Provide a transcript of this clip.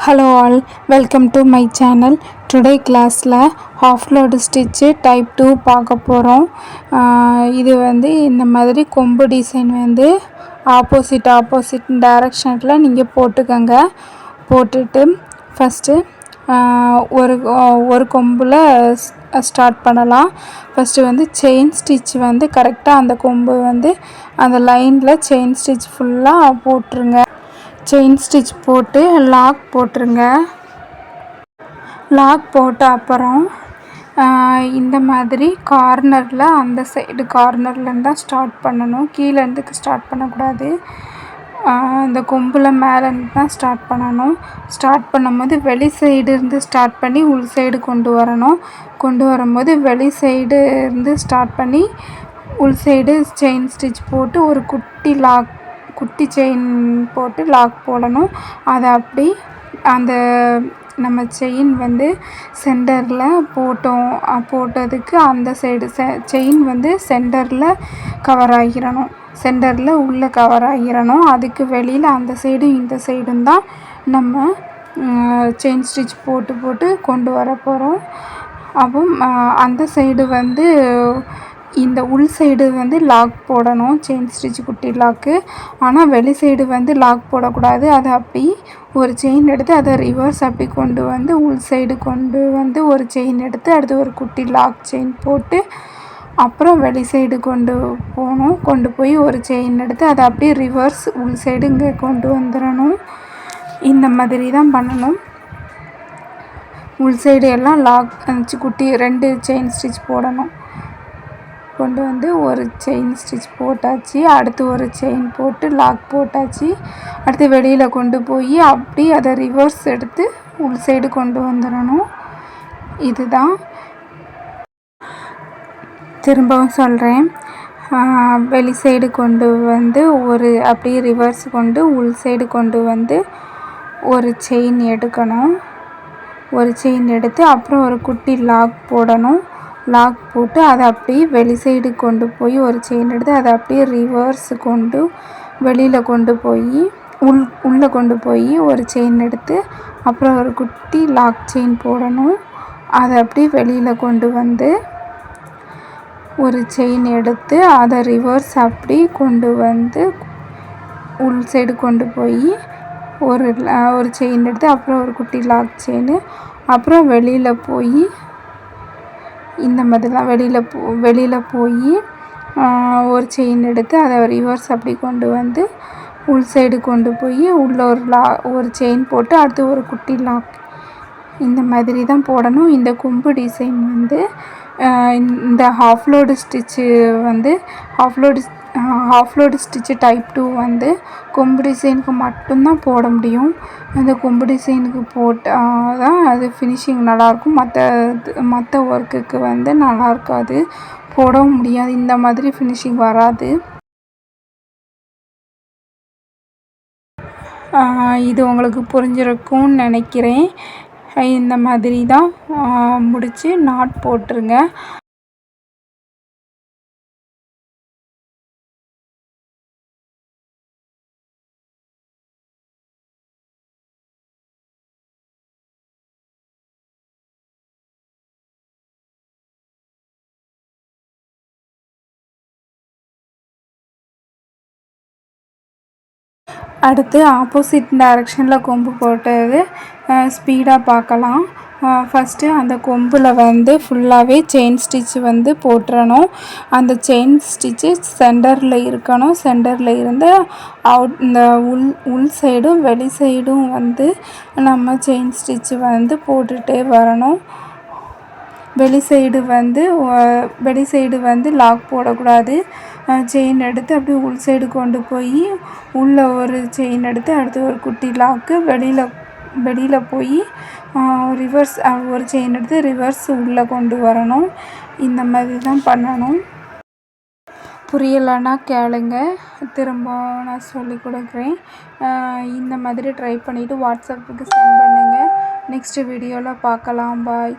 Hello all, welcome to my channel. Today classல half load stitch type 2 பார்க்க போகிறோம். இது இந்த மாதிரி கொம்பு டிசைன் ஆப்போசிட் டைரக்ஷனில் நீங்கள் போட்டுக்கங்க. போட்டுட்டு ஃபஸ்ட்டு ஒரு கொம்பில் ஸ்டார்ட் பண்ணலாம். ஃபஸ்ட்டு செயின் ஸ்டிச் கரெக்டாக அந்த கொம்பு அந்த லைனில் செயின் ஸ்டிச் ஃபுல்லாக போட்டுருங்க. செயின் ஸ்டிச் போட்டு லாக் போட்டுருங்க. லாக் போட்ட அப்புறம் இந்த மாதிரி கார்னரில் அந்த சைடு கார்னர்லேருந்து தான் ஸ்டார்ட் பண்ணணும். கீழேருந்துக்கு ஸ்டார்ட் பண்ணக்கூடாது. இந்த கொம்பில் மேலேருந்து தான் ஸ்டார்ட் பண்ணணும். ஸ்டார்ட் பண்ணும்போது வெளி சைடு இருந்து ஸ்டார்ட் பண்ணி உள் சைடு கொண்டு வரணும். கொண்டு வரும்போது வெளி சைடு இருந்து ஸ்டார்ட் பண்ணி உள் சைடு செயின் ஸ்டிச் போட்டு ஒரு குட்டி செயின் போட்டு லாக் போடணும். அதை அப்படி அந்த நம்ம செயின் சென்டரில் போட்டதுக்கு அந்த சைடு செயின் சென்டரில் கவர் ஆகிடணும். சென்டரில் உள்ளே கவர் ஆகிடணும். அதுக்கு வெளியில் அந்த சைடும் இந்த சைடும் தான் நம்ம செயின் ஸ்டிச் போட்டு கொண்டு வர போகிறோம். அப்போ அந்த சைடு இந்த உள் சைடு லாக் போடணும். செயின் ஸ்டிச் குட்டி லாக்கு. ஆனால் வெளி சைடு லாக் போடக்கூடாது. அதை அப்படி ஒரு செயின் எடுத்து அதை ரிவர்ஸ் அப்படி கொண்டு உள் சைடு கொண்டு ஒரு செயின் எடுத்து அடுத்து ஒரு குட்டி லாக் செயின் போட்டு அப்புறம் வெளி சைடு கொண்டு போய் ஒரு செயின் எடுத்து அதை அப்படியே ரிவர்ஸ் உள் சைடு இங்கே கொண்டு வந்துடணும். இந்த மாதிரி தான் பண்ணணும். உள் சைடு எல்லாம் லாக் குட்டி 2 செயின் ஸ்டிச் போடணும். கொண்டு ஒரு செயின் ஸ்டிச் போட்டாச்சு. அடுத்து ஒரு செயின் போட்டு லாக் போட்டாச்சு. அடுத்து வெளியில் கொண்டு போய் அப்படி அதை ரிவர்ஸ் எடுத்து உள் சைடு கொண்டு வந்துடணும். இதுதான். திரும்பவும் சொல்கிறேன். வெளி சைடு கொண்டு ஒரு அப்படியே ரிவர்ஸ் கொண்டு உள் சைடு கொண்டு ஒரு செயின் எடுக்கணும். ஒரு செயின் எடுத்து அப்புறம் ஒரு குட்டி லாக் போடணும். லாக் போட்டு அதை அப்படியே வெளி சைடு கொண்டு போய் ஒரு செயின் எடுத்து அதை அப்படியே ரிவர்ஸ் கொண்டு வெளியில் கொண்டு போய் உள்ளே கொண்டு போய் ஒரு செயின் எடுத்து அப்புறம் ஒரு குட்டி லாக் செயின் போடணும். அதை அப்படியே வெளியில் கொண்டு ஒரு செயின் எடுத்து அதை ரிவர்ஸ் அப்படி கொண்டு உள் சைடு கொண்டு போய் ஒரு செயின் எடுத்து அப்புறம் ஒரு குட்டி லாக் செயின் அப்புறம் வெளியில் போய் இந்த மாதிரி தான் வெளியில் போய் ஒரு செயின் எடுத்து அதை ரிவர்ஸ் அப்படி கொண்டு உள் சைடு கொண்டு போய் உள்ளே ஒரு செயின் போட்டு அடுத்து ஒரு குட்டி லாக். இந்த மாதிரி தான் போடணும். இந்த கொம்பு டிசைன் இந்த half load stitch half load stitch type 2 கொம்பு டிசைனுக்கு மட்டும்தான் போட முடியும். அந்த கொம்பு டிசைனுக்கு போட்டால் தான் அது ஃபினிஷிங் நல்லாயிருக்கும். மற்ற ஒர்க்குக்கு நல்லா இருக்காது, போடவும் முடியாது. இந்த மாதிரி ஃபினிஷிங் வராது. இது உங்களுக்கு புரிஞ்சிருக்கும்னு நினைக்கிறேன். இந்த மாதிரி தான் முடித்து நாட் போட்டுருங்க. அடுத்து ஆப்போசிட் டைரக்ஷனில் கொம்பு போட்டது ஸ்பீடாக பார்க்கலாம். ஃபஸ்ட்டு அந்த கொம்பில் ஃபுல்லாகவே செயின் ஸ்டிச் போட்டுறணும். அந்த செயின் ஸ்டிச்சு சென்டரில் இருக்கணும். சென்டரில் இருந்து இந்த உள் சைடும் வெளி சைடும் நம்ம செயின் ஸ்டிச்சு போட்டுகிட்டே வரணும். வெளி சைடு லாக் போடக்கூடாது. செயின் எடுத்து அப்படியே உள் சைடு கொண்டு போய் உள்ளே ஒரு செயின் எடுத்து அடுத்து ஒரு குட்டி லாக்கு வெளியில் போய் ரிவர்ஸ் ஒரு செயின் எடுத்து ரிவர்ஸ் உள்ளே கொண்டு வரணும். இந்த மாதிரி தான் பண்ணணும். புரியலைன்னா கேளுங்க, திரும்ப நான் சொல்லி கொடுக்குறேன். இந்த மாதிரி ட்ரை பண்ணிவிட்டு வாட்ஸ்அப்புக்கு சென்ட் பண்ணுங்கள். நெக்ஸ்ட் வீடியோவில் பார்க்கலாம். பாய்.